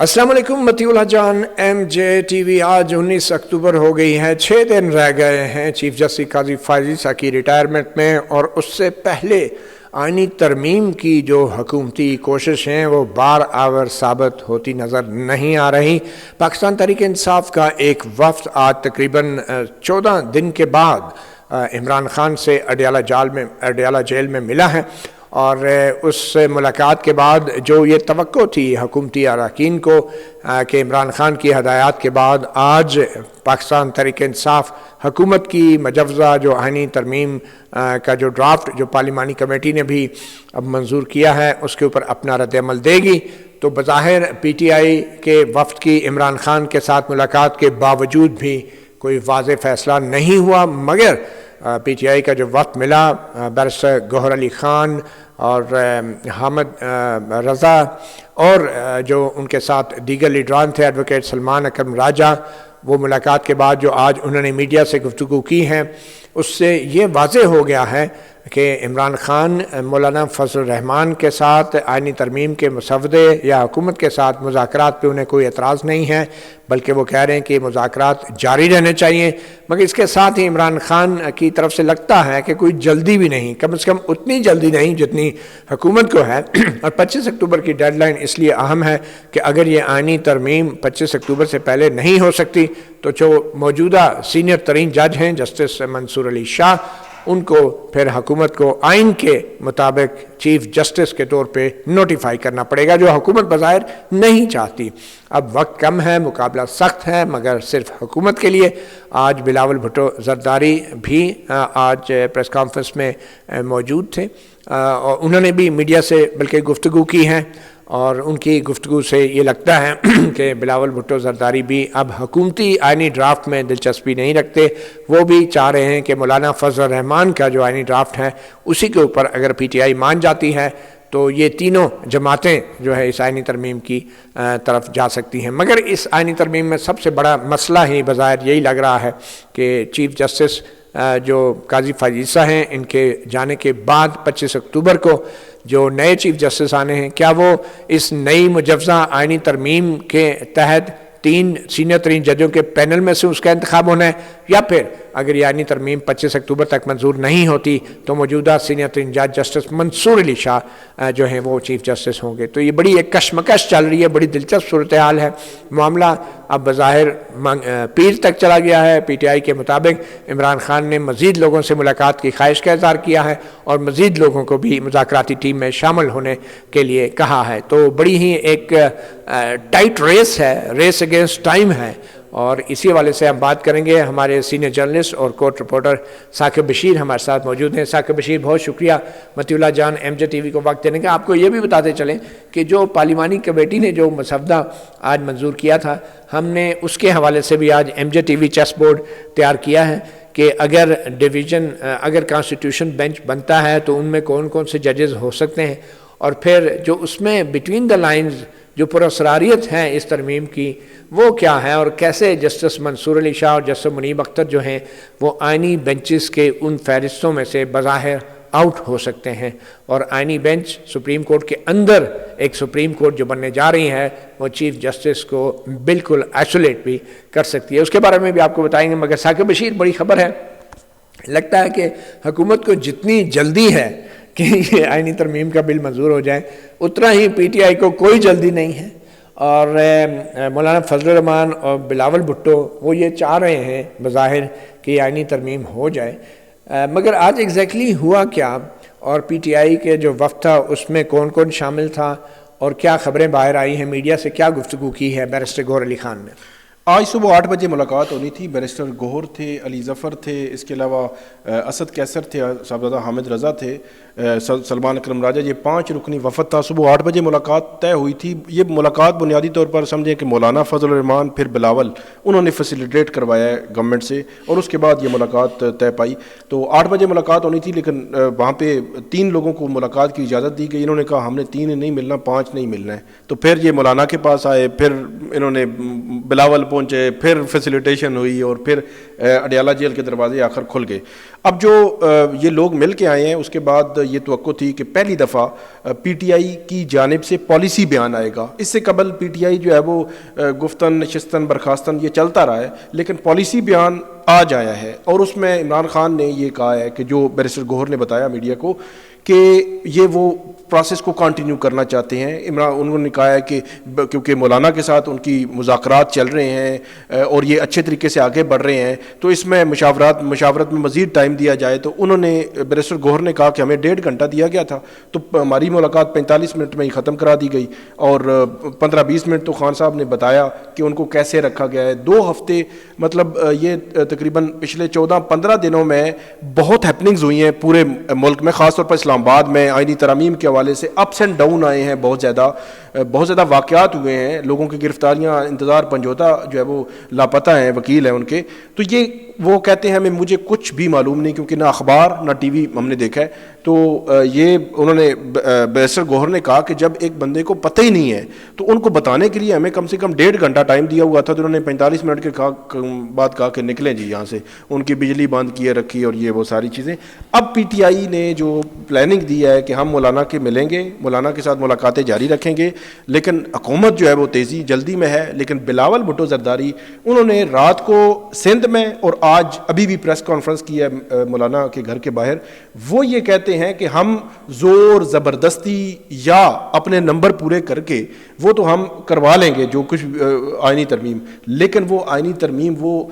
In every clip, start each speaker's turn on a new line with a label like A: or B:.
A: السلام علیکم مطیع جان M J T وی. آج 19 اکتوبر ہو گئی ہے، 6 دن رہ گئے ہیں چیف جسٹس قاضی فائز عیسیٰ کی ریٹائرمنٹ میں، اور اس سے پہلے آئینی ترمیم کی جو حکومتی کوشش ہیں وہ بار آور ثابت ہوتی نظر نہیں آ رہی. پاکستان تحریک انصاف کا ایک وفد آج تقریباً 14 دن کے بعد عمران خان سے اڈیالہ جیل میں ملا ہے، اور اس ملاقات کے بعد جو یہ توقع تھی حکومتی اراکین کو کہ عمران خان کی ہدایات کے بعد آج پاکستان تحریک انصاف حکومت کی مجوزہ جو آئینی ترمیم کا جو ڈرافٹ جو پارلیمانی کمیٹی نے بھی اب منظور کیا ہے اس کے اوپر اپنا رد عمل دے گی، تو بظاہر پی ٹی آئی کے وفد کی عمران خان کے ساتھ ملاقات کے باوجود بھی کوئی واضح فیصلہ نہیں ہوا. مگر پی ٹی آئی کا جو وفد ملا بیرسٹر گوہر علی خان اور حامد رضا اور جو ان کے ساتھ دیگر لیڈران تھے ایڈوکیٹ سلمان اکرم راجہ، وہ ملاقات کے بعد جو آج انہوں نے میڈیا سے گفتگو کی ہے اس سے یہ واضح ہو گیا ہے کہ عمران خان مولانا فضل الرحمان کے ساتھ آئینی ترمیم کے مسودے یا حکومت کے ساتھ مذاکرات پہ انہیں کوئی اعتراض نہیں ہے، بلکہ وہ کہہ رہے ہیں کہ مذاکرات جاری رہنے چاہیے. مگر اس کے ساتھ ہی عمران خان کی طرف سے لگتا ہے کہ کوئی جلدی بھی نہیں، کم از کم اتنی جلدی نہیں جتنی حکومت کو ہے. اور 25 اکتوبر کی ڈیڈ لائن اس لیے اہم ہے کہ اگر یہ آئینی ترمیم 25 اکتوبر سے پہلے نہیں ہو سکتی تو جو موجودہ سینئر ترین جج ہیں جسٹس منصور علی شاہ، ان کو پھر حکومت کو آئین کے مطابق چیف جسٹس کے طور پہ نوٹیفائی کرنا پڑے گا، جو حکومت بظاہر نہیں چاہتی. اب وقت کم ہے، مقابلہ سخت ہے، مگر صرف حکومت کے لیے. آج بلاول بھٹو زرداری بھی آج پریس کانفرنس میں موجود تھے، اور انہوں نے بھی میڈیا سے بلکہ گفتگو کی ہے، اور ان کی گفتگو سے یہ لگتا ہے کہ بلاول بھٹو زرداری بھی اب حکومتی آئینی ڈرافٹ میں دلچسپی نہیں رکھتے. وہ بھی چاہ رہے ہیں کہ مولانا فضل الرحمان کا جو آئینی ڈرافٹ ہے اسی کے اوپر اگر پی ٹی آئی مان جاتی ہے تو یہ تینوں جماعتیں جو ہے اس آئینی ترمیم کی طرف جا سکتی ہیں. مگر اس آئینی ترمیم میں سب سے بڑا مسئلہ ہی بظاہر یہی لگ رہا ہے کہ چیف جسٹس جو قاضی فائز عیسیٰ ہیں، ان کے جانے کے بعد 25 اکتوبر کو جو نئے چیف جسٹس آنے ہیں، کیا وہ اس نئی مجوزہ آئینی ترمیم کے تحت 3 سینئر ترین ججوں کے پینل میں سے اس کا انتخاب ہونا ہے، یا پھر اگر یہ آئینی ترمیم 25 اکتوبر تک منظور نہیں ہوتی تو موجودہ سینئر ترین جج جسٹس منصور علی شاہ جو ہیں وہ چیف جسٹس ہوں گے. تو یہ بڑی ایک کشمکش چل رہی ہے، بڑی دلچسپ صورتحال ہے. معاملہ اب بظاہر پیر تک چلا گیا ہے. پی ٹی آئی کے مطابق عمران خان نے مزید لوگوں سے ملاقات کی خواہش کا اظہار کیا ہے اور مزید لوگوں کو بھی مذاکراتی ٹیم میں شامل ہونے کے لیے کہا ہے. تو بڑی ہی ایک ٹائٹ ریس ہے، ریس اگینسٹ ٹائم ہے. اور اسی حوالے سے ہم بات کریں گے. ہمارے سینئر جرنلسٹ اور کورٹ رپورٹر ثاقب بشیر ہمارے ساتھ موجود ہیں. ثاقب بشیر، بہت شکریہ مطیع اللہ جان ایم جے ٹی وی کو وقت دینے کا. آپ کو یہ بھی بتاتے چلیں کہ جو پارلیمانی کمیٹی نے جو مسودہ آج منظور کیا تھا، ہم نے اس کے حوالے سے بھی آج M J T V chess board تیار کیا ہے کہ اگر کانسٹیٹیوشن بینچ بنتا ہے تو ان میں کون کون سے ججز ہو سکتے ہیں، اور پھر جو اس میں بٹوین دا لائنز جو پراسراریت ہیں اس ترمیم کی وہ کیا ہے، اور کیسے جسٹس منصور علی شاہ اور جسٹس منیب اختر جو ہیں وہ آئینی بینچز کے ان فہرستوں میں سے بظاہر آؤٹ ہو سکتے ہیں. اور آئینی بینچ سپریم کورٹ کے اندر ایک سپریم کورٹ جو بننے جا رہی ہے وہ چیف جسٹس کو بالکل آئسولیٹ بھی کر سکتی ہے. اس کے بارے میں بھی آپ کو بتائیں گے. مگر ثاقب بشیر، بڑی خبر ہے، لگتا ہے کہ حکومت کو جتنی جلدی ہے کہ یہ آئینی ترمیم کا بل منظور ہو جائے اتنا ہی پی ٹی آئی کو کوئی جلدی نہیں ہے. اور مولانا فضل الرحمان اور بلاول بھٹو وہ یہ چاہ رہے ہیں بظاہر کہ یہ آئینی ترمیم ہو جائے. مگر آج ایگزیکٹلی ہوا کیا، اور پی ٹی آئی کے جو وفد تھا اس میں کون کون شامل تھا، اور کیا خبریں باہر آئی ہیں، میڈیا سے کیا گفتگو کی ہے بیرسٹر گوہر علی خان نے؟
B: آج صبح 8 بجے ملاقات ہونی تھی. بیرسٹر گوہر تھے، علی ظفر تھے، اس کے علاوہ اسد کیسر تھے، صاحبزادہ حامد رضا تھے، سلمان اکرم راجہ. یہ 5 رکنی وفد تھا. صبح 8 بجے ملاقات طے ہوئی تھی. یہ ملاقات بنیادی طور پر سمجھیں کہ مولانا فضل الرحمان پھر بلاول انہوں نے فیسیلیٹیٹ کروایا ہے گورنمنٹ سے، اور اس کے بعد یہ ملاقات طے پائی. تو 8 بجے ملاقات ہونی تھی، لیکن وہاں پہ 3 لوگوں کو ملاقات کی اجازت دی گئی. انہوں نے کہا ہم نے 3 نہیں ملنا، 5 نہیں ملنا ہے. تو پھر یہ مولانا کے پاس آئے، پھر انہوں نے بلاول پہنچے، پھر فیسیلیٹیشن ہوئی، اور پھر اڈیالہ جیل کے دروازے آخر کھل گئے. اب جو یہ لوگ مل کے آئے ہیں اس کے بعد یہ توقع تھی کہ پہلی دفعہ پی ٹی آئی کی جانب سے پالیسی بیان آئے گا. اس سے قبل پی ٹی آئی جو ہے وہ گفتن نشستن برخاستن یہ چلتا رہا ہے, لیکن پالیسی بیان آج آیا ہے اور اس میں عمران خان نے یہ کہا ہے کہ جو بیرسٹر گوہر نے بتایا میڈیا کو کہ یہ وہ پروسیس کو کنٹینیو کرنا چاہتے ہیں. انہوں نے کہا ہے کہ کیونکہ مولانا کے ساتھ ان کی مذاکرات چل رہے ہیں اور یہ اچھے طریقے سے آگے بڑھ رہے ہیں, تو اس میں مشاورت میں مزید ٹائم دیا جائے. تو انہوں نے بیرسٹر گوہر نے کہا کہ ہمیں 1.5 گھنٹہ دیا گیا تھا, تو ہماری ملاقات 45 منٹ میں ہی ختم کرا دی گئی, اور 15-20 منٹ تو خان صاحب نے بتایا کہ ان کو کیسے رکھا گیا ہے. 2 ہفتے مطلب یہ تقریباً پچھلے 14-15 دنوں میں بہت ہیپننگز ہوئی ہیں پورے ملک میں, خاص طور پر اسلام آباد میں آئینی ترامیم کے حوالے سے اپس اینڈ ڈاؤن آئے ہیں, بہت زیادہ واقعات ہوئے ہیں, لوگوں کی گرفتاریاں. انتظار پنجوتا جو ہے وہ لاپتہ ہیں, وکیل ہیں ان کے. تو یہ وہ کہتے ہیں مجھے کچھ بھی معلوم نہیں, کیونکہ نہ اخبار نہ ٹی وی ہم نے دیکھا ہے. تو یہ انہوں نے بیرسٹر گوہر نے کہا کہ جب ایک بندے کو پتہ ہی نہیں ہے تو ان کو بتانے کے لیے ہمیں کم سے کم 1.5 گھنٹہ ٹائم دیا ہوا تھا. تو انہوں نے 45 منٹ کے بعد کہا کہ نکلیں جی یہاں سے, ان کی بجلی بند کیے رکھی اور یہ وہ ساری چیزیں. اب پی ٹی آئی نے جو پلاننگ دی ہے کہ ہم مولانا کے ملیں گے, مولانا کے ساتھ ملاقاتیں جاری رکھیں گے, لیکن حکومت جو ہے وہ جلدی میں ہے. لیکن بلاول بھٹو زرداری انہوں نے رات کو سندھ میں اور آج ابھی بھی پریس کانفرنس کی ہے مولانا کے گھر کے باہر. وہ یہ کہتے ہیں کہ ہم زور زبردستی یا اپنے نمبر پورے کر کے وہ تو ہم کروا لیں گے جو کچھ آئینی ترمیم, لیکن وہ آئینی ترمیم وہ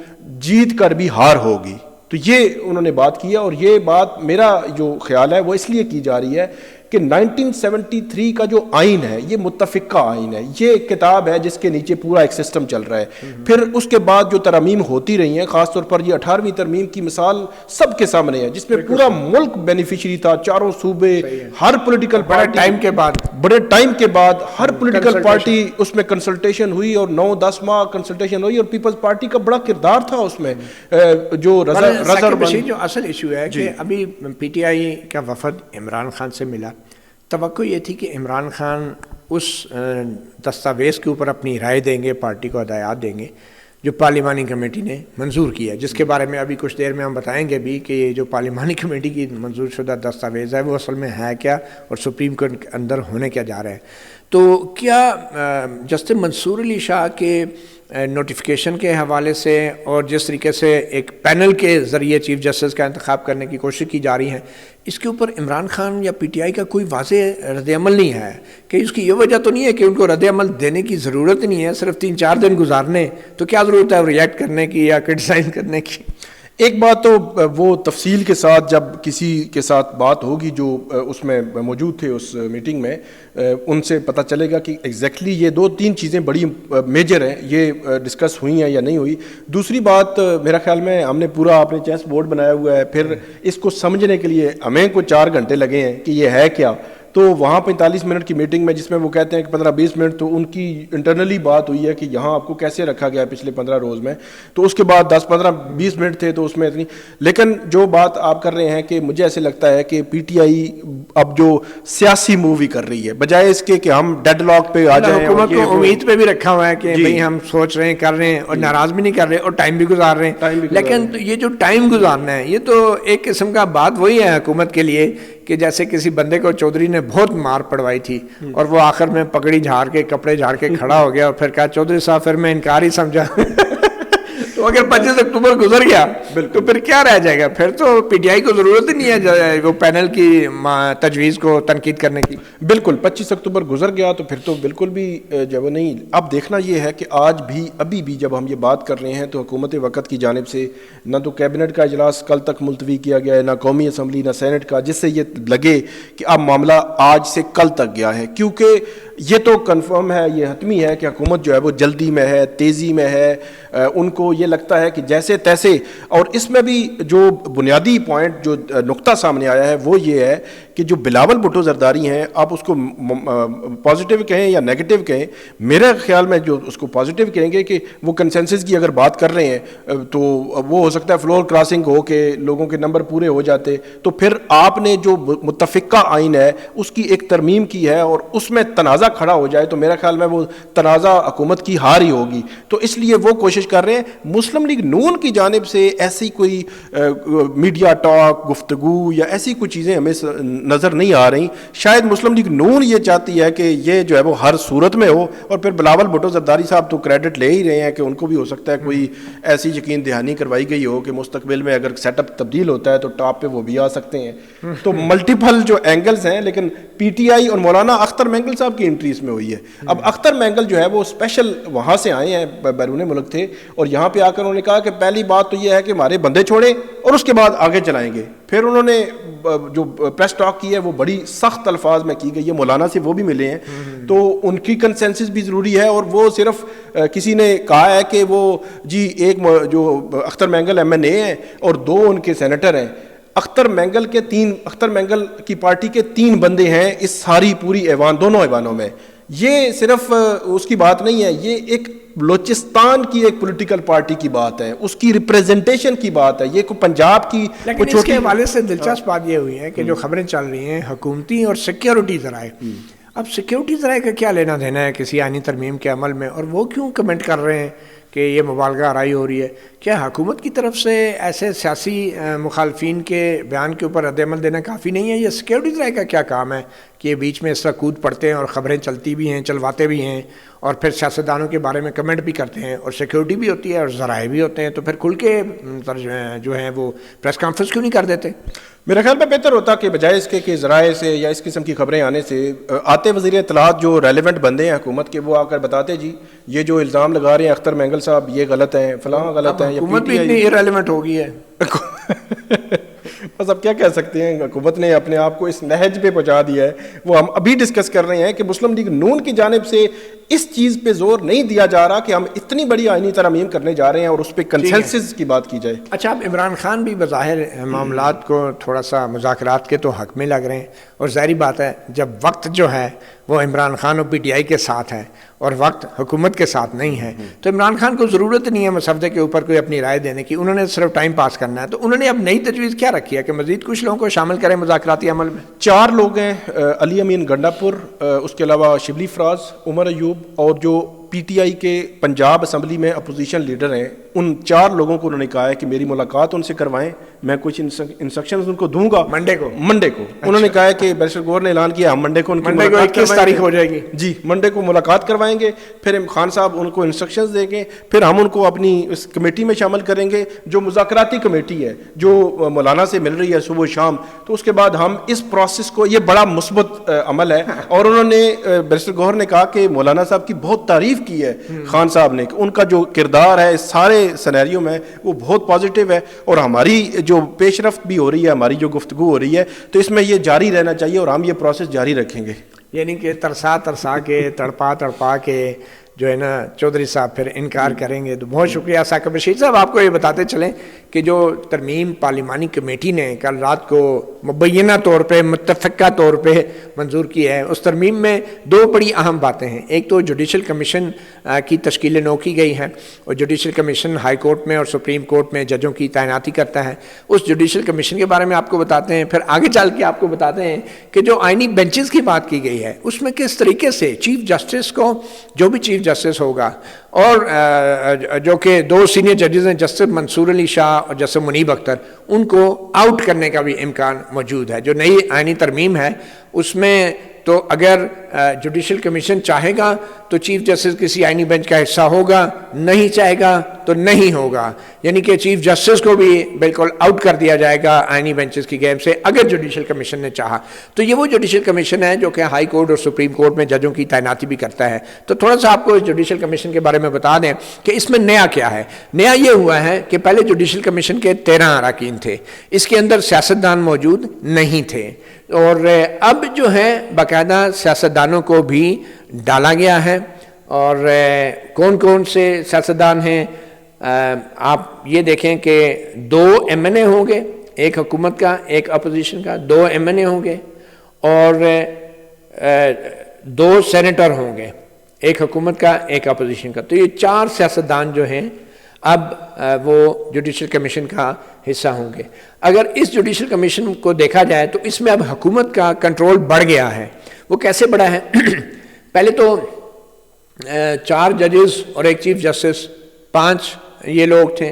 B: جیت کر بھی ہار ہوگی. تو یہ انہوں نے بات کی ہے, اور یہ بات میرا جو خیال ہے وہ اس لیے کی جا رہی ہے کہ 1973 کا جو آئین ہے یہ متفقہ آئین ہے. یہ ایک کتاب ہے جس کے نیچے پورا ایک سسٹم چل رہا ہے. پھر اس کے بعد جو ترامیم ہوتی رہی ہیں, خاص طور پر یہ 18ویں ترمیم کی مثال سب کے سامنے ہے, جس میں پورا ملک بینیفیشری تھا, چاروں صوبے, ہر پولیٹیکل پارٹی بڑے ٹائم کے بعد ہر پولیٹیکل پارٹی اس میں کنسلٹیشن ہوئی, اور 9-10 ماہ کنسلٹیشن ہوئی, اور پیپلز پارٹی کا بڑا کردار تھا اس میں. جو
A: جو اصل ایشو ہے کہ ابھی پی ٹی آئی کا وفد عمران خان سے ملا, توقع یہ تھی کہ عمران خان اس دستاویز کے اوپر اپنی رائے دیں گے, پارٹی کو ہدایات دیں گے جو پارلیمانی کمیٹی نے منظور کیا, جس کے بارے میں ابھی کچھ دیر میں ہم بتائیں گے بھی کہ یہ جو پارلیمانی کمیٹی کی منظور شدہ دستاویز ہے وہ اصل میں ہے کیا اور سپریم کورٹ کے اندر ہونے کیا جا رہا ہے. تو کیا جسٹس منصور علی شاہ کے نوٹیفیکیشن کے حوالے سے اور جس طریقے سے ایک پینل کے ذریعے چیف جسٹس کا انتخاب کرنے کی کوشش کی جا رہی ہے, اس کے اوپر عمران خان یا پی ٹی آئی کا کوئی واضح رد عمل نہیں ہے؟ کہ اس کی یہ وجہ تو نہیں ہے کہ ان کو رد عمل دینے کی ضرورت نہیں ہے, صرف 3-4 دن گزارنے, تو کیا ضرورت ہے ریئیکٹ کرنے کی یا کرٹیسائز کرنے کی؟
B: ایک بات تو وہ تفصیل کے ساتھ جب کسی کے ساتھ بات ہوگی جو اس میں موجود تھے اس میٹنگ میں, ان سے پتہ چلے گا کہ ایگزیکٹلی یہ 2-3 چیزیں بڑی میجر ہیں, یہ ڈسکس ہوئی ہیں یا نہیں ہوئی. دوسری بات میرا خیال میں ہم نے پورا اپنے چیس بورڈ بنایا ہوا ہے, پھر اس کو سمجھنے کے لیے ہمیں کو 4 گھنٹے لگے ہیں کہ یہ ہے کیا. تو وہاں 45 منٹ کی میٹنگ میں جس میں وہ کہتے ہیں کہ 15-20 منٹ تو ان کی انٹرنلی بات ہوئی ہے کہ یہاں آپ کو کیسے رکھا گیا ہے پچھلے 15 روز میں, تو اس کے بعد 10-15-20 منٹ تھے تو اس میں اتنی. لیکن جو بات آپ کر رہے ہیں کہ مجھے ایسے لگتا ہے کہ پی ٹی آئی اب جو سیاسی مووی کر رہی ہے بجائے اس کے کہ ہم ڈیڈ لاک پہ آ جائیں.
A: حکومت کو امید پہ بھی رکھا ہوا ہے کہ بھئی ہم سوچ رہے ہیں, کر رہے ہیں, اور ناراض بھی نہیں کر رہے, اور ٹائم بھی گزار رہے ہیں. لیکن یہ جو ٹائم گزارنا ہے یہ تو ایک قسم کا بات وہی ہے حکومت کے لیے کہ جیسے کسی بندے کو چودھری نے بہت مار پڑوائی تھی اور وہ آخر میں پگڑی جھاڑ کے کپڑے جھاڑ کے کھڑا ہو گیا اور پھر کہا چودھری صاحب پھر میں انکار ہی سمجھا. تو اگر 25 اکتوبر گزر گیا تو پھر کیا رہ جائے گا؟ پھر تو پی ٹی آئی کو ضرورت ہی نہیں ہے وہ پینل کی تجویز کو تنقید کرنے کی.
B: بالکل 25 اکتوبر گزر گیا تو پھر تو بالکل بھی جب نہیں. اب دیکھنا یہ ہے کہ آج بھی ابھی بھی جب ہم یہ بات کر رہے ہیں تو حکومت وقت کی جانب سے نہ تو کیبنٹ کا اجلاس کل تک ملتوی کیا گیا ہے, نہ قومی اسمبلی, نہ سینٹ کا, جس سے یہ لگے کہ اب معاملہ آج سے کل تک گیا ہے. کیونکہ یہ تو کنفرم ہے, یہ حتمی ہے کہ حکومت جو ہے وہ جلدی میں ہے, تیزی میں ہے. ان کو یہ لگتا ہے کہ جیسے تیسے, اور اس میں بھی جو بنیادی پوائنٹ جو نقطہ سامنے آیا ہے وہ یہ ہے کہ جو بلاول بھٹو زرداری ہیں, آپ اس کو پازیٹیو کہیں یا نیگیٹو کہیں, میرے خیال میں جو اس کو پازیٹیو کہیں گے کہ وہ کنسنسس کی اگر بات کر رہے ہیں تو وہ ہو سکتا ہے فلور کراسنگ ہو کہ لوگوں کے نمبر پورے ہو جاتے. تو پھر آپ نے جو متفقہ آئین ہے اس کی ایک ترمیم کی ہے اور اس میں تنازع کھڑا ہو جائے تو میرا خیال میں وہ تنازع حکومت کی ہار ہی ہوگی. تو اس لیے وہ کوشش کر رہے ہیں. مسلم لیگ نون کی جانب سے ایسی کوئی میڈیا ٹاک، گفتگو یا ایسی کوئی چیزیں ہمیں نظر نہیں آ رہی. شاید مسلم لیگ نون یہ چاہتی ہے کہ یہ جو ہے وہ ہر صورت میں ہو, اور پھر بلاول بھٹو زرداری صاحب تو کریڈٹ لے ہی رہے ہیں کہ ان کو بھی ہو سکتا ہے کوئی ایسی یقین دہانی کروائی گئی ہو کہ مستقبل میں اگر سیٹ اپ تبدیل ہوتا ہے تو ٹاپ پہ وہ بھی آ سکتے ہیں. تو ملٹیپل جو اینگلز ہیں, لیکن پی ٹی آئی اور مولانا اختر مینگل صاحب کی انٹری اس میں ہوئی ہے. اب اختر مینگل جو ہے وہ اسپیشل وہاں سے آئے ہیں, بیرون ملک تھے, اور یہاں پہ آ کر انہوں نے کہا کہ پہلی بات تو یہ ہے کہ ہمارے بندے چھوڑیں اور اس کے بعد آگے چلائیں گے. پھر انہوں نے جو پریس ٹاک کی ہے وہ بڑی سخت الفاظ میں کی گئی ہے, مولانا سے وہ بھی ملے ہیں, تو ان کی کنسنسس بھی ضروری ہے. اور وہ صرف کسی نے کہا ہے کہ وہ جی ایک جو اختر مینگل ایم این اے ہیں اور 2 ان کے سینیٹر ہیں. اختر مینگل کی پارٹی کے 3 بندے ہیں اس ساری پوری ایوان, دونوں ایوانوں میں. یہ صرف اس کی بات نہیں ہے, یہ ایک بلوچستان کی ایک پولیٹیکل پارٹی کی بات ہے, اس کی ریپریزنٹیشن کی بات ہے. یہ کوئی پنجاب کی,
A: لیکن اس کے حوالے سے دلچسپ بات یہ ہوئی ہے کہ جو خبریں چل رہی ہیں حکومتی اور سیکیورٹی ذرائع, اب سیکیورٹی ذرائع کا کیا لینا دینا ہے کسی آئینی ترمیم کے عمل میں, اور وہ کیوں کمنٹ کر رہے ہیں کہ یہ مبالغہ آرائی ہو رہی ہے؟ کیا حکومت کی طرف سے ایسے سیاسی مخالفین کے بیان کے اوپر رد عمل دینا کافی نہیں ہے؟ یہ سیکیورٹی ذرائع کا کیا کام ہے کہ یہ بیچ میں اس طرح کود پڑتے ہیں اور خبریں چلتی بھی ہیں, چلواتے بھی ہیں, اور پھر سیاستدانوں کے بارے میں کمنٹ بھی کرتے ہیں, اور سیکیورٹی بھی ہوتی ہے اور ذرائع بھی ہوتے ہیں, تو پھر کھل کے جو ہیں وہ پریس کانفرنس کیوں نہیں کر دیتے؟
B: میرے خیال میں بہتر ہوتا کہ بجائے اس کے کہ ذرائع سے یا اس قسم کی خبریں آنے سے آتے وزیر اطلاعات جو ریلیونٹ بندے ہیں حکومت کے, وہ آ کر بتاتے جی یہ جو الزام لگا رہے ہیں اختر مینگل صاحب یہ غلط ہیں, فلاں غلط ہیں.
A: حکومت بھی اتنی ریلیونٹ ہو گئی ہے
B: بس اب کیا کہہ سکتے ہیں, حکومت نے اپنے آپ کو اس نہج پہ پہنچا دیا ہے. وہ ہم ابھی ڈسکس کر رہے ہیں کہ مسلم لیگ نون کی جانب سے اس چیز پہ زور نہیں دیا جا رہا کہ ہم اتنی بڑی آئینی ترمیم کرنے جا رہے ہیں اور اس پہ کنسنسس کی بات کی جائے.
A: اچھا, اب عمران خان بھی بظاہر معاملات کو تھوڑا سا مذاکرات کے تو حق میں لگ رہے ہیں, اور ظاہری بات ہے جب وقت جو ہے وہ عمران خان اور پی ٹی آئی کے ساتھ ہے اور وقت حکومت کے ساتھ نہیں ہے, تو عمران خان کو ضرورت نہیں ہے مسودے کے اوپر کوئی اپنی رائے دینے کی, انہوں نے صرف ٹائم پاس کرنا ہے. تو انہوں نے اب نئی تجویز کیا رکھی ہے کہ مزید کچھ لوگوں کو شامل کریں مذاکراتی عمل میں؟
B: 4 لوگ ہیں, علی امین گنڈا پور, اس کے علاوہ شبلی فراز, عمر ایوب, اور جو پی ٹی آئی کے پنجاب اسمبلی میں اپوزیشن لیڈر ہیں. ان 4 لوگوں کو انہوں نے کہا ہے کہ میری ملاقات ان سے کروائیں, میں کچھ انسٹرکشنز ان کو دوں گا منڈے کو. انہوں نے کہا ہے کہ بیرسٹر گوہر نے اعلان کیا ہم منڈے کو ان کی ملاقات
A: 21 تاریخ ہو جائے گی,
B: جی منڈے کو ملاقات کروائیں گے. پھر خان صاحب ان کو انسٹرکشنز دیں گے, پھر ہم ان کو اپنی اس کمیٹی میں شامل کریں گے جو مذاکراتی کمیٹی ہے جو مولانا سے مل رہی ہے صبح شام. تو اس کے بعد ہم اس پروسیس کو, یہ بڑا مثبت عمل ہے. اور انہوں نے بیرسٹر گوہر نے کہا کہ مولانا صاحب کی بہت تعریف کی ہے خان صاحب نے, کہ ان کا جو کردار ہے اس سارے سینیریو میں وہ بہت پازیٹیو ہے, اور ہماری جو پیش رفت بھی ہو رہی ہے, ہماری جو گفتگو ہو رہی ہے, تو اس میں یہ جاری رہنا چاہیے اور ہم یہ پروسیس جاری رکھیں گے.
A: یعنی کہ ترسا کے تڑپا کے جو ہے نا چودھری صاحب پھر انکار کریں گے. تو بہت شکریہ ثاقب رشید صاحب. آپ کو یہ بتاتے چلیں کہ جو ترمیم پارلیمانی کمیٹی نے کل رات کو مبینہ طور پہ متفقہ طور پہ منظور کی ہے, اس ترمیم میں 2 بڑی اہم باتیں ہیں. ایک تو جوڈیشل کمیشن کی تشکیل نو کی گئی ہے, اور جوڈیشل کمیشن ہائی کورٹ میں اور سپریم کورٹ میں ججوں کی تعیناتی کرتا ہے. اس جوڈیشل کمیشن کے بارے میں آپ کو بتاتے ہیں. پھر آگے چل کے آپ کو بتاتے ہیں کہ جو آئینی بینچز کی بات کی گئی ہے اس میں کس طریقے سے چیف جسٹس کو, جو بھی چیف جسٹس ہوگا, اور جو کہ 2 سینئر ججز ہیں جسٹس منصور علی شاہ اور جسٹس منیب اختر, ان کو آؤٹ کرنے کا بھی امکان موجود ہے. جو نئی آئینی ترمیم ہے اس میں تو اگر جوڈیشل کمیشن چاہے گا تو چیف جسٹس کسی آئینی بینچ کا حصہ ہوگا, نہیں چاہے گا تو نہیں ہوگا. یعنی کہ چیف جسٹس کو بھی بالکل آؤٹ کر دیا جائے گا آئینی بینچز کی گیم سے اگر جوڈیشل کمیشن نے چاہا. تو یہ وہ جوڈیشل کمیشن ہے جو کہ ہائی کورٹ اور سپریم کورٹ میں ججوں کی تعیناتی بھی کرتا ہے. تو تھوڑا سا آپ کو جوڈیشل کمیشن کے بارے میں بتا دیں کہ اس میں نیا کیا ہے. نیا یہ ہوا ہے کہ پہلے جوڈیشل کمیشن کے 13 اراکین تھے, اس کے اندر سیاستدان موجود نہیں تھے, اور اب جو ہے باقاعدہ سیاستدانوں کو بھی ڈالا گیا ہے. اور کون کون سے سیاستدان ہیں آپ یہ دیکھیں کہ 2 ایم این اے ہوں گے, ایک حکومت کا ایک اپوزیشن کا, 2 ایم این اے ہوں گے, اور 2 سینیٹر ہوں گے, ایک حکومت کا ایک اپوزیشن کا. تو یہ 4 سیاستدان جو ہیں اب وہ جوڈیشل کمیشن کا حصہ ہوں گے. اگر اس جوڈیشل کمیشن کو دیکھا جائے تو اس میں اب حکومت کا کنٹرول بڑھ گیا ہے. وہ کیسے بڑھا ہے؟ پہلے تو 4 ججز اور ایک چیف جسٹس, 5 یہ لوگ تھے،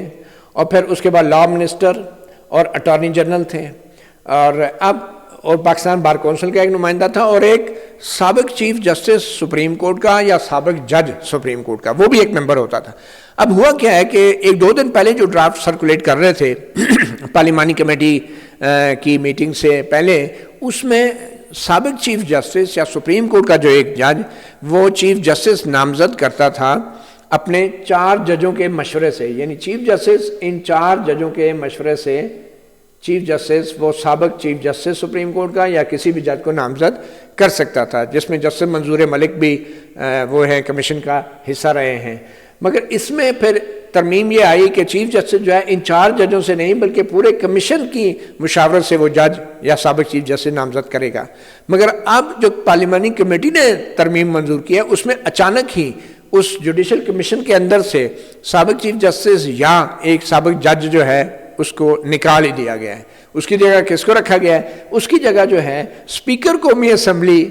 A: اور پھر اس کے بعد لا منسٹر اور اٹارنی جنرل تھے، اور پاکستان بار کونسل کا ایک نمائندہ تھا، اور ایک سابق چیف جسٹس سپریم کورٹ کا یا سابق جج سپریم کورٹ کا، وہ بھی ایک ممبر ہوتا تھا۔ اب ہوا کیا ہے کہ ایک دو دن پہلے جو ڈرافٹ سرکولیٹ کر رہے تھے پارلیمانی کمیٹی کی میٹنگ سے پہلے، اس میں سابق چیف جسٹس یا سپریم کورٹ کا جو ایک جج، وہ چیف جسٹس نامزد کرتا تھا اپنے 4 ججوں کے مشورے سے، یعنی چیف جسٹس ان 4 ججوں کے مشورے سے چیف جسٹس وہ سابق چیف جسٹس سپریم کورٹ کا یا کسی بھی جج کو نامزد کر سکتا تھا، جس میں جسٹس منظور ملک بھی وہ ہیں کمیشن کا حصہ رہے ہیں۔ مگر اس میں پھر ترمیم یہ آئی کہ چیف جسٹس جو ہے ان 4 ججوں سے نہیں بلکہ پورے کمیشن کی مشاورت سے وہ جج یا سابق چیف جسٹس نامزد کرے گا۔ مگر اب جو پارلیمانی کمیٹی نے ترمیم منظور کیا اس میں اچانک ہی اس جوڈیشل کمیشن کے اندر سے سابق چیف جسٹس یا ایک سابق جج جو ہے اس کو نکال ہی دیا گیا ہے۔ اس کی جگہ کس کو رکھا گیا ہے؟ اس کی جگہ جو ہے اسپیکر قومی اسمبلی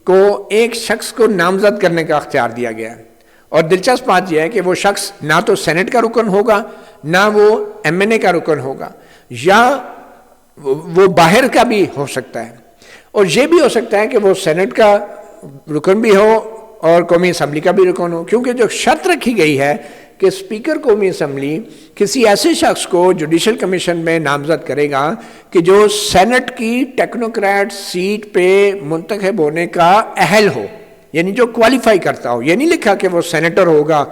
A: کو ایک شخص کو نامزد کرنے کا اختیار دیا گیا ہے۔ اور دلچسپ بات یہ ہے کہ وہ شخص نہ تو سینٹ کا رکن ہوگا، نہ وہ ایم این اے کا رکن ہوگا، یا وہ باہر کا بھی ہو سکتا ہے، اور یہ بھی ہو سکتا ہے کہ وہ سینٹ کا رکن بھی ہو اور قومی اسمبلی کا بھی رکن ہو، کیونکہ جو شرط رکھی گئی ہے کہ اسپیکر قومی اسمبلی کسی ایسے شخص کو جوڈیشل کمیشن میں نامزد کرے گا کہ جو سینٹ کی ٹیکنوکریٹ سیٹ پہ منتخب ہونے کا اہل ہو، یعنی جو کوالیفائی کرتا ہو۔ یہ نہیں لکھا کہ وہ سینیٹر ہوگا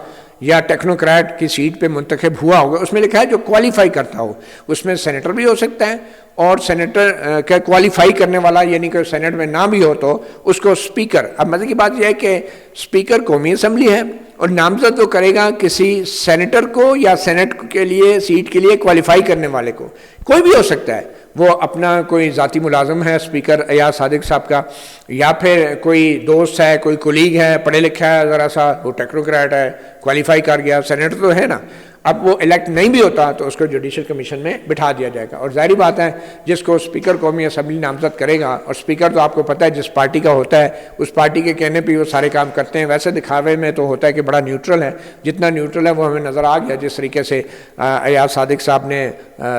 A: یا ٹیکنوکریٹ کی سیٹ پہ منتخب ہوا ہوگا، اس میں لکھا ہے جو کوالیفائی کرتا ہو۔ اس میں سینیٹر بھی ہو سکتا ہے، اور سینیٹر کا کوالیفائی کرنے والا یعنی کہ سینٹ میں نہ بھی ہو تو اس کو اسپیکر۔ اب مزے کی بات یہ ہے کہ اسپیکر قومی اسمبلی ہے اور نامزد وہ کرے گا کسی سینیٹر کو یا سینٹ کے لیے سیٹ کے لیے کوالیفائی کرنے والے کو، کوئی بھی ہو سکتا ہے، وہ اپنا کوئی ذاتی ملازم ہے اسپیکر ایاز صادق صاحب کا، یا پھر کوئی دوست ہے، کوئی کولیگ ہے، پڑھے لکھا ہے ذرا سا، وہ ٹیکنوکریٹ ہے، کوالیفائی کر گیا، سینیٹر تو ہے نا۔ اب وہ الیکٹ نہیں بھی ہوتا تو اس کو جوڈیشل کمیشن میں بٹھا دیا جائے گا، اور ظاہری بات ہے جس کو اسپیکر قومی اسمبلی نامزد کرے گا، اور اسپیکر تو آپ کو پتہ ہے جس پارٹی کا ہوتا ہے اس پارٹی کے کہنے پہ وہ سارے کام کرتے ہیں۔ ویسے دکھاوے میں تو ہوتا ہے کہ بڑا نیوٹرل ہے، جتنا نیوٹرل ہے وہ ہمیں نظر آ گیا جس طریقے سے ایاز صادق صاحب نے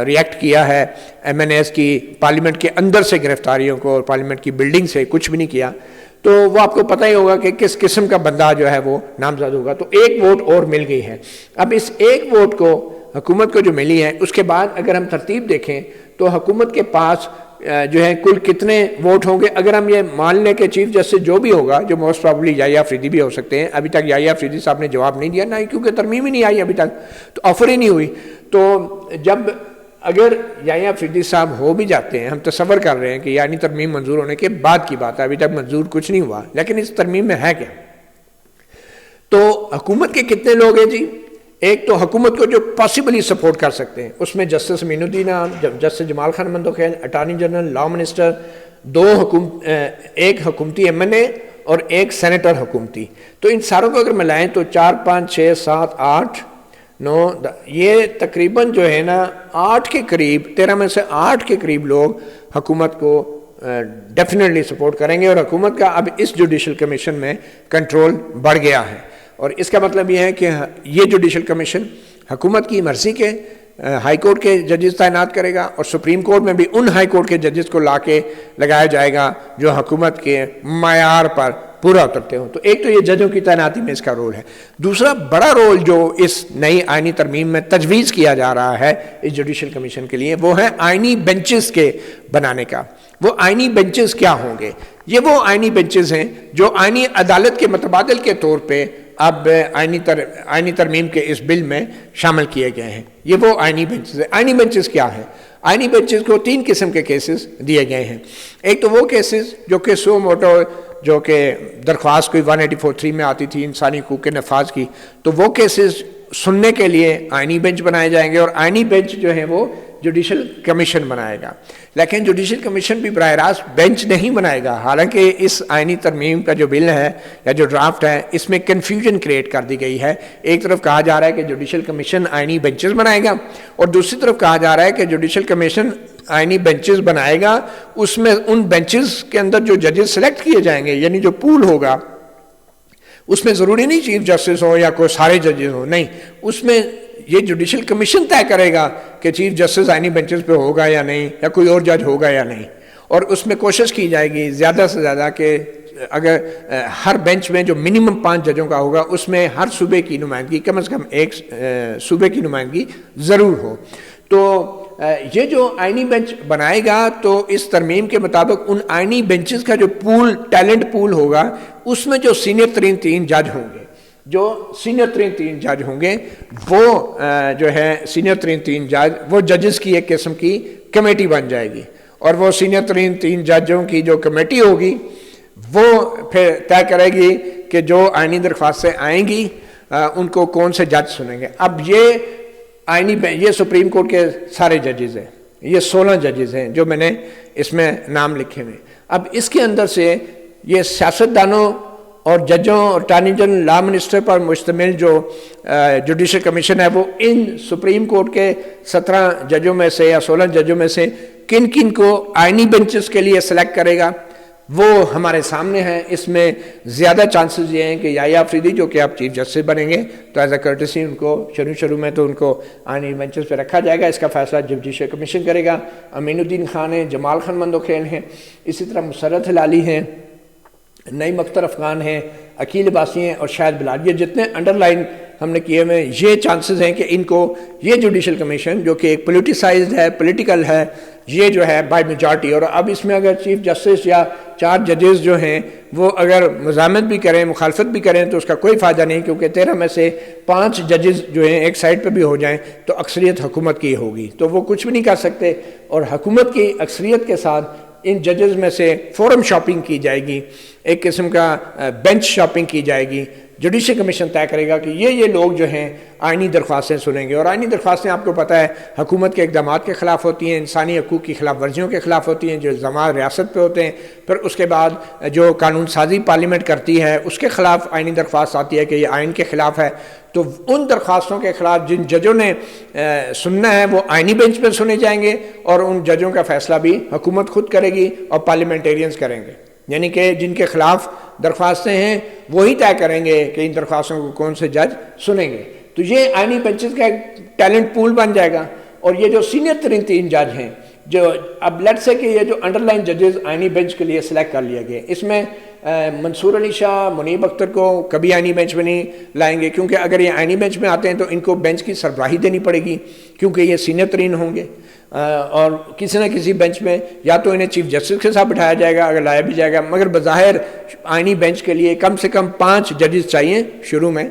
A: ریئیکٹ کیا ہے ایم این ایز کی پارلیمنٹ کے اندر سے گرفتاریوں کو، اور پارلیمنٹ کی بلڈنگ سے کچھ بھی نہیں کیا، تو وہ آپ کو پتہ ہی ہوگا کہ کس قسم کا بندہ جو ہے وہ نامزد ہوگا۔ تو ایک ووٹ اور مل گئی ہے۔ اب اس ایک ووٹ کو حکومت کو جو ملی ہے، اس کے بعد اگر ہم ترتیب دیکھیں تو حکومت کے پاس جو ہے کل کتنے ووٹ ہوں گے۔ اگر ہم یہ مان لیں کہ چیف جسٹس جو بھی ہوگا، جو موسٹ پرابلی یحییٰ آفریدی بھی ہو سکتے ہیں، ابھی تک یحییٰ آفریدی صاحب نے جواب نہیں دیا، نہ ہی کیونکہ ترمیم ہی نہیں آئی ابھی تک، تو آفر ہی نہیں ہوئی۔ تو جب اگر یحییٰ آفریدی صاحب ہو بھی جاتے ہیں، ہم تصور کر رہے ہیں کہ یعنی ترمیم منظور ہونے کے بعد کی بات ہے، ابھی تک منظور کچھ نہیں ہوا، لیکن اس ترمیم میں ہے کیا؟ تو حکومت کے کتنے لوگ ہیں جی؟ ایک تو حکومت کو جو پاسبلی سپورٹ کر سکتے ہیں، اس میں جسٹس امین الدین عام، justice Jamal Khan Mandokhail, attorney general, law minister, ایک حکومتی ایم این اے اور ایک سینیٹر حکومتی۔ تو ان ساروں کو اگر ملائیں تو 4 5 6 7 8 9 یہ تقریباً جو ہے نا 8 کے قریب، 13 میں سے 8 کے قریب لوگ حکومت کو ڈیفینیٹلی سپورٹ کریں گے، اور حکومت کا اب اس جوڈیشل کمیشن میں کنٹرول بڑھ گیا ہے۔ اور اس کا مطلب یہ ہے کہ یہ جوڈیشل کمیشن حکومت کی مرضی کے ہائی کورٹ کے ججز تعینات کرے گا، اور سپریم کورٹ میں بھی ان ہائی کورٹ کے ججز کو لا کے لگایا جائے گا جو حکومت کے معیار پر پورا اترتے ہوں۔ تو ایک تو یہ ججوں کی تعیناتی میں اس کا رول ہے۔ دوسرا بڑا رول جو اس نئی آئینی ترمیم میں تجویز کیا جا رہا ہے اس جوڈیشل کمیشن کے لیے، وہ ہے آئینی بینچز کے بنانے کا۔ وہ آئینی بینچز کیا ہوں گے؟ یہ وہ آئینی بینچز ہیں جو آئینی عدالت کے متبادل کے طور پہ اب آئینی ترمیم کے اس بل میں شامل کیے گئے ہیں۔ یہ وہ آئینی بینچز ہیں۔ آئینی بینچز کیا ہے؟ آئینی بینچز کو 3 قسم کے کیسز دیے گئے ہیں۔ ایک تو وہ کیسز جو کہ سو موٹو، جو کہ درخواست کوئی 184(3) میں آتی تھی انسانی حقوق کے نفاذ کی، تو وہ کیسز سننے کے لیے آئینی بینچ بنائے جائیں گے، اور آئینی بینچ جو ہے وہ جوڈیشل کمیشن بنائے گا۔ لیکن جوڈیشل کمیشن بھی براہ راست بینچ نہیں بنائے گا، حالانکہ اس آئینی ترمیم کا جو بل ہے یا جو ڈرافٹ ہے اس میں کنفیوژن کریٹ کر دی گئی ہے۔ ایک طرف کہا جا رہا ہے کہ جوڈیشل کمیشن آئینی بینچز بنائے گا، اور دوسری طرف کہا جا رہا ہے کہ جوڈیشل کمیشن آئینی بینچز بنائے گا، اس میں ان بینچز کے اندر جو ججز سلیکٹ کیے جائیں گے، یعنی جو پول ہوگا، اس میں ضروری نہیں چیف جسٹس ہو یا کوئی سارے ججز ہوں، نہیں، اس میں یہ جوڈیشل کمیشن طے کرے گا کہ چیف جسٹس آئینی بینچز پہ ہوگا یا نہیں، یا کوئی اور جج ہوگا یا نہیں، اور اس میں کوشش کی جائے گی زیادہ سے زیادہ کہ اگر ہر بینچ میں جو منیمم 5 ججوں کا ہوگا اس میں ہر صوبے کی نمائندگی، کم از کم ایک صوبے کی نمائندگی ضرور ہو۔ تو یہ جو آئینی بینچ بنائے گا تو اس ترمیم کے مطابق ان آئینی بینچز کا جو پول، ٹیلنٹ پول ہوگا، اس میں جو سینئر ترین 3 جج ہوں گے، جو سینئر ترین 3 جج ہوں گے، وہ جو ہے سینئر ترین 3 جج، وہ ججز کی ایک قسم کی کمیٹی بن جائے گی، اور وہ سینئر ترین 3 ججوں کی جو کمیٹی ہوگی وہ پھر طے کرے گی کہ جو آئینی درخواستیں آئیں گی ان کو کون سے جج سنیں گے۔ اب یہ سپریم کورٹ کے سارے ججز ہیں، یہ 16 ججز ہیں جو میں نے اس میں نام لکھے ہوئے۔ اب اس کے اندر سے یہ سیاستدانوں اور ججوں اور اٹارنی جنرل، لا منسٹر پر مشتمل جو جوڈیشل کمیشن ہے، وہ ان سپریم کورٹ کے 17 ججوں میں سے یا 16 ججوں میں سے کن کن کو آئینی بینچز کے لیے سلیکٹ کرے گا، وہ ہمارے سامنے ہے۔ اس میں زیادہ چانسز یہ ہیں کہ یحییٰ آفریدی جو کہ آپ چیف جسٹس بنیں گے تو ایز اے کرٹسی ان کو شروع میں تو ان کو آئینی بینچز پہ رکھا جائے گا، اس کا فیصلہ جوڈیشل کمیشن کرے گا۔ امین الدین خان ہیں، جمال خان مندوخیل ہیں، اسی طرح مسرت ہلالی ہیں، نعیم اختر افغان ہیں، عقیل عباسی ہیں اور شاہد بلال۔ یہ جتنے انڈر لائن ہم نے کیے ہوئے، یہ چانسز ہیں کہ ان کو یہ جوڈیشل کمیشن جو کہ ایک پولیٹیسائزڈ ہے، پولیٹیکل ہے، یہ جو ہے بائی میجارٹی، اور اب اس میں اگر چیف جسٹس یا 4 ججز جو ہیں وہ اگر مزاحمت بھی کریں، مخالفت بھی کریں تو اس کا کوئی فائدہ نہیں، کیونکہ 13 میں سے 5 ججز جو ہیں ایک سائڈ پہ بھی ہو جائیں تو اکثریت حکومت کی ہوگی، تو وہ کچھ بھی نہیں کر سکتے، اور حکومت کی اکثریت کے ساتھ ان ججز میں سے فورم شاپنگ کی جائے گی، ایک قسم کا بینچ شاپنگ کی جائے گی۔ جوڈیشل کمیشن طے کرے گا کہ یہ لوگ جو ہیں آئینی درخواستیں سنیں گے، اور آئینی درخواستیں آپ کو پتہ ہے حکومت کے اقدامات کے خلاف ہوتی ہیں، انسانی حقوق کی خلاف ورزیوں کے خلاف ہوتی ہیں جو الزامات ریاست پہ ہوتے ہیں، پھر اس کے بعد جو قانون سازی پارلیمنٹ کرتی ہے اس کے خلاف آئینی درخواست آتی ہے کہ یہ آئین کے خلاف ہے، تو ان درخواستوں کے خلاف جن ججوں نے سننا ہے وہ آئینی بینچ پہ سنے جائیں گے، اور ان ججوں کا فیصلہ بھی حکومت خود کرے گی اور پارلیمنٹیرینز کریں گے، یعنی کہ جن کے خلاف درخواستیں ہیں وہی طے کریں گے کہ ان درخواستوں کو کون سے جج سنیں گے۔ تو یہ آئینی بینچز کا ایک ٹیلنٹ پول بن جائے گا، اور یہ جو سینئر ترین 3 جج ہیں، جو اب لیٹ سے کہ یہ جو انڈر لائن ججز آئینی بینچ کے لیے سلیکٹ کر لیا گئے، اس میں منصور علی شاہ، منیب اختر کو کبھی آئینی بینچ میں نہیں لائیں گے، کیونکہ اگر یہ آئینی بینچ میں آتے ہیں تو ان کو بینچ کی سربراہی دینی پڑے گی، کیونکہ یہ سینئر ترین ہوں گے، اور کسی نہ کسی بینچ میں یا تو انہیں چیف جسٹس کے ساتھ بٹھایا جائے گا اگر لایا بھی جائے گا، مگر بظاہر آئینی بینچ کے لیے کم سے کم 5 ججز چاہیے شروع میں،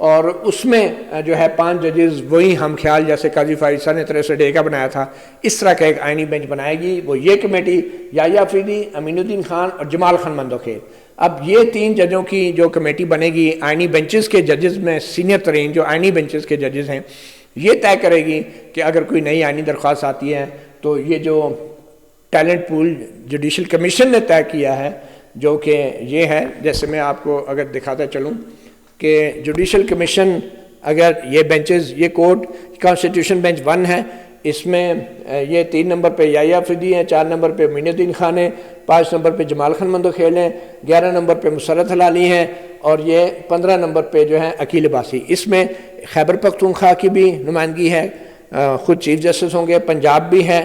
A: اور اس میں جو ہے 5 ججز وہی ہم خیال جیسے قاضی فائز نے 63 کا بنایا تھا، اس طرح کا ایک آئینی بینچ بنائے گی۔ وہ یہ کمیٹی یحییٰ آفریدی، امین الدین خان اور جمال خان مندوخیل، اب یہ 3 ججوں کی جو کمیٹی بنے گی آئینی بینچز کے ججز میں سینئر ترین جو آئینی بینچز کے ججز ہیں، یہ طے کرے گی کہ اگر کوئی نئی آئینی درخواست آتی ہے تو یہ جو ٹیلنٹ پول جوڈیشل کمیشن نے طے کیا ہے، جو کہ یہ ہے، جیسے میں آپ کو اگر دکھاتا چلوں کہ جوڈیشل کمیشن اگر یہ بینچز، یہ کورٹ کانسٹیٹیوشن بینچ 1 ہے، اس میں یہ 3 نمبر پہ یحییٰ آفریدی ہیں، 4 نمبر پہ امین الدین خان ہیں، 5 نمبر پہ جمال خان مندوخیل ہیں، 11 نمبر پہ مسرت ہلالی ہیں، اور یہ 15 نمبر پہ جو ہے عقیل عباسی۔ اس میں خیبر پختونخوا کی بھی نمائندگی ہے، خود چیف جسٹس ہوں گے، پنجاب بھی ہے،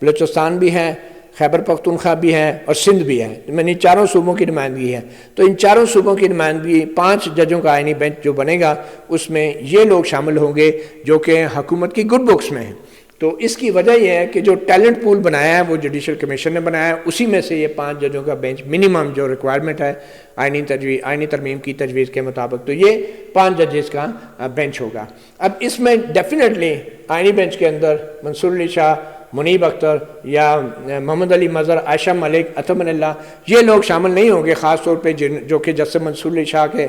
A: بلوچستان بھی ہے، خیبر پختونخوا بھی ہے اور سندھ بھی ہے، یعنی 4 صوبوں کی نمائندگی ہے۔ تو ان 4 صوبوں کی نمائندگی 5 ججوں کا آئینی بینچ جو بنے گا اس میں یہ لوگ شامل ہوں گے جو کہ حکومت کی گڈ بکس میں ہیں۔ تو اس کی وجہ یہ ہے کہ جو ٹیلنٹ پول بنایا ہے وہ جوڈیشل کمیشن نے بنایا ہے، اسی میں سے یہ 5 ججوں کا بینچ منیمم جو ریکوائرمنٹ ہے آئینی ترمیم کی تجویز کے مطابق، تو یہ 5 ججز کا بینچ ہوگا۔ اب اس میں ڈیفینیٹلی آئینی بینچ کے اندر منصور علی شاہ، منیب اختر یا محمد علی مظہر، عائشہ ملک، اطمن اللہ، یہ لوگ شامل نہیں ہوں گے، خاص طور پہ جو کہ جسٹس منصور علی شاہ کے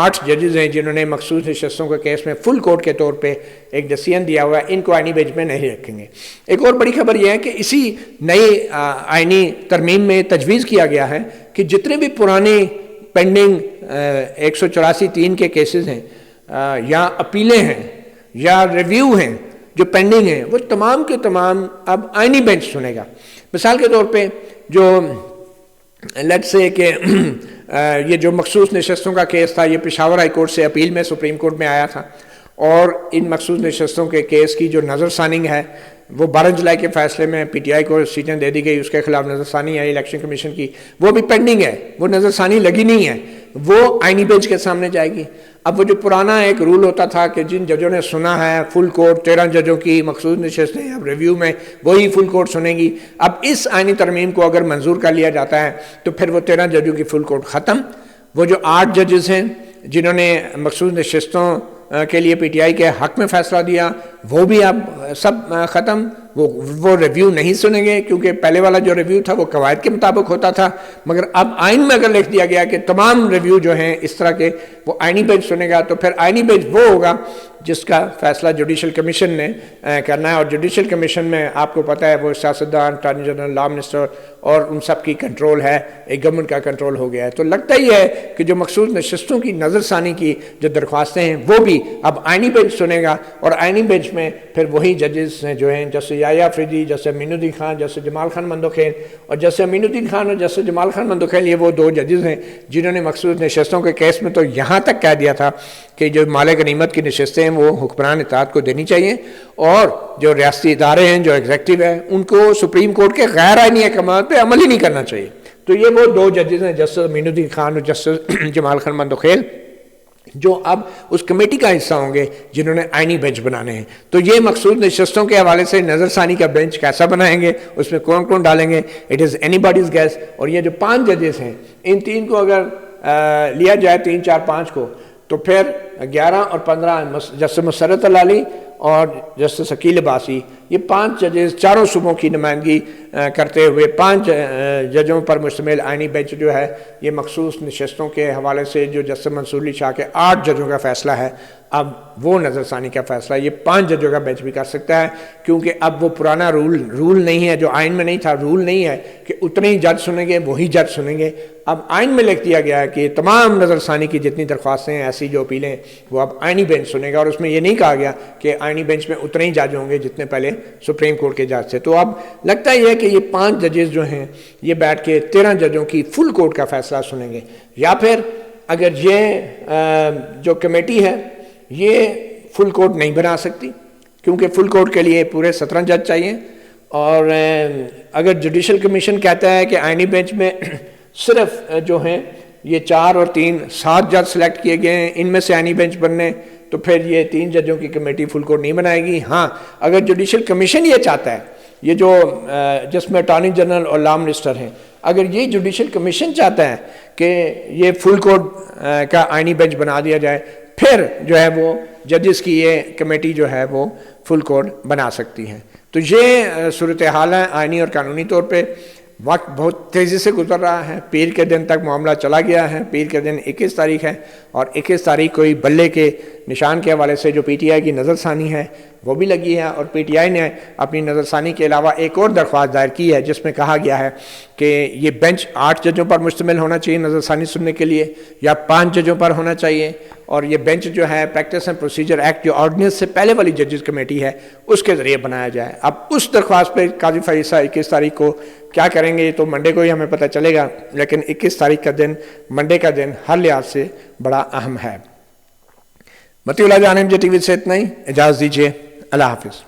A: 8 ججز ہیں جنہوں نے مخصوص نشستوں کے کیس میں فل کورٹ کے طور پہ ایک ڈیسیژن دیا ہوا ہے، ان کو آئینی بینچ میں نہیں رکھیں گے۔ ایک اور بڑی خبر یہ ہے کہ اسی نئی آئینی ترمیم میں تجویز کیا گیا ہے کہ جتنے بھی پرانے پینڈنگ 184(3) کے کیسز ہیں یا اپیلیں ہیں یا ریویو ہیں جو پینڈنگ ہیں، وہ تمام کے تمام اب آئینی بینچ سنے گا۔ مثال کے طور پہ جو لیٹ سے کہ یہ جو مخصوص نشستوں کا کیس تھا، یہ پشاور ہائی کورٹ سے اپیل میں سپریم کورٹ میں آیا تھا، اور ان مخصوص نشستوں کے کیس کی جو نظر ثانی ہے وہ 12 جولائی کے فیصلے میں پی ٹی آئی کو سیٹیں دے دی گئی، اس کے خلاف نظر ثانی ہے الیکشن کمیشن کی، وہ بھی پینڈنگ ہے، وہ نظر ثانی لگی نہیں ہے، وہ آئینی بینچ کے سامنے جائے گی۔ اب وہ جو پرانا ایک رول ہوتا تھا کہ جن ججوں نے سنا ہے فل کورٹ 13 ججوں کی مخصوص نشستیں اب ریویو میں وہی فل کورٹ سنے گی، اب اس آئینی ترمیم کو اگر منظور کر لیا جاتا ہے تو پھر وہ 13 ججوں کی فل کورٹ ختم، وہ جو 8 ججز ہیں جنہوں نے مخصوص نشستوں کے لیے پی ٹی آئی کے حق میں فیصلہ دیا وہ بھی اب سب ختم، وہ ریویو نہیں سنیں گے، کیونکہ پہلے والا جو ریویو تھا وہ قواعد کے مطابق ہوتا تھا، مگر اب آئین میں اگر لکھ دیا گیا کہ تمام ریویو جو ہیں اس طرح کے وہ آئینی بینچ سنے گا، تو پھر آئینی بینچ وہ ہوگا جس کا فیصلہ جوڈیشل کمیشن نے کرنا ہے، اور جوڈیشل کمیشن میں آپ کو پتہ ہے وہ سیاستدان، اٹارنی جنرل، لا منسٹر اور ان سب کی کنٹرول ہے، ایک گورنمنٹ کا کنٹرول ہو گیا ہے۔ تو لگتا ہی ہے کہ جو مخصوص نشستوں کی نظر ثانی کی جو درخواستیں ہیں وہ بھی اب آئینی بینچ سنے گا، اور آئینی بینچ میں پھر وہی ججز ہیں جو ہیں جیسے یحییٰ آفریدی، جیسے امین الدین خان، جیسے جمال خان مندوخیل، اور جیسے امین الدین خان اور جیسے جمال خان مندوخیل یہ وہ 2 ججز ہیں جنہوں نے مخصوص نشستوں کے کیس میں تو یہاں تک کہہ دیا تھا کہ جو مال غنیمت کی نشستیں ہیں وہ حکمران اطاعت کو دینی چاہیے، اور جو ریاستی ادارے ہیں جو ایگزیکٹو ہے ان کو سپریم کورٹ کے غیر آئینی احکامات پہ عمل ہی نہیں کرنا چاہیے۔ تو یہ وہ 2 ججز ہیں جسٹس امین الدین خان اور جسٹس جمال خان مندوخیل جو اب اس کمیٹی کا حصہ ہوں گے جنہوں نے آئینی بینچ بنانے ہیں۔ تو یہ مخصوص نشستوں کے حوالے سے نظر ثانی کا بینچ کیسا بنائیں گے، اس میں کون کون ڈالیں گے، it is anybody's guess. اور یہ جو 5 ججز ہیں ان 3 کو اگر لیا جائے 3 4 5 کو، تو پھر 11 اور 15 جسٹس مسرت العلی اور جسٹس عقیل عباسی، یہ 5 ججز چاروں صوبوں کی نمائندگی کرتے ہوئے 5 ججوں پر مشتمل آئینی بینچ جو ہے یہ مخصوص نشستوں کے حوالے سے جو جسٹس منصور علی شاہ کے 8 ججوں کا فیصلہ ہے، اب وہ نظر ثانی کا فیصلہ یہ 5 ججوں کا بینچ بھی کر سکتا ہے، کیونکہ اب وہ پرانا رول نہیں ہے جو آئین میں نہیں تھا، رول نہیں ہے کہ اتنے ہی جج سنیں گے وہی جج سنیں گے، اب آئین میں لکھ دیا گیا ہے کہ تمام نظر ثانی کی جتنی درخواستیں ہیں ایسی جو اپیلیں وہ اب آئینی بینچ سنے گا، اور اس میں یہ نہیں کہا گیا کہ آئینی بینچ میں اتنے ہی جج ہوں گے جتنے پہلے سپریم کورٹ کے جج تھے۔ تو اب لگتا ہی ہے کہ یہ 5 ججز جو ہیں یہ بیٹھ کے 13 ججوں کی فل کورٹ کا فیصلہ سنیں گے، یا پھر اگر یہ جو کمیٹی ہے یہ فل کورٹ نہیں بنا سکتی، کیونکہ فل کورٹ کے لیے پورے 17 جج چاہیے، اور اگر جوڈیشل کمیشن کہتا ہے کہ آئینی بینچ میں صرف جو ہیں یہ 4 اور 3 7 جج سلیکٹ کیے گئے ہیں، ان میں سے آئینی بینچ بننے، تو پھر یہ 3 ججوں کی کمیٹی فل کورٹ نہیں بنائے گی۔ ہاں اگر جوڈیشل کمیشن یہ چاہتا ہے، یہ جو جس میں اٹارنی جنرل اور لا منسٹر ہیں، اگر یہ جوڈیشل کمیشن چاہتا ہے کہ یہ فل کورٹ کا آئینی بینچ بنا دیا جائے، پھر جو ہے وہ ججز کی یہ کمیٹی جو ہے وہ فل کورٹ بنا سکتی ہے۔ تو یہ صورتحال ہے آئینی اور قانونی طور پہ۔ وقت بہت تیزی سے گزر رہا ہے، پیر کے دن تک معاملہ چلا گیا ہے، پیر کے دن 21 تاریخ ہے، اور 21 تاریخ کو ہی بلے کے نشان کے حوالے سے جو پی ٹی آئی کی نظر ثانی ہے وہ بھی لگی ہے، اور پی ٹی آئی نے اپنی نظر ثانی کے علاوہ ایک اور درخواست دائر کی ہے جس میں کہا گیا ہے کہ یہ بینچ 8 ججوں پر مشتمل ہونا چاہیے نظر ثانی سننے کے لیے، یا 5 ججوں پر ہونا چاہیے، اور یہ بینچ جو ہے پریکٹس اینڈ پروسیجر ایکٹ جو آرڈیننس سے پہلے والی ججز کمیٹی ہے اس کے ذریعے بنایا جائے۔ اب اس درخواست پہ قاضی فیض صاحب 21 تاریخ کو کیا کریں گے تو منڈے کو ہی ہمیں پتہ چلے گا، لیکن 21 تاریخ کا دن منڈے کا دن ہر لحاظ سے بڑا اہم ہے۔ مطیع اللہ جان MJ ٹی وی سے اتنا ہی، اجازت دیجیے، اللہ حافظ۔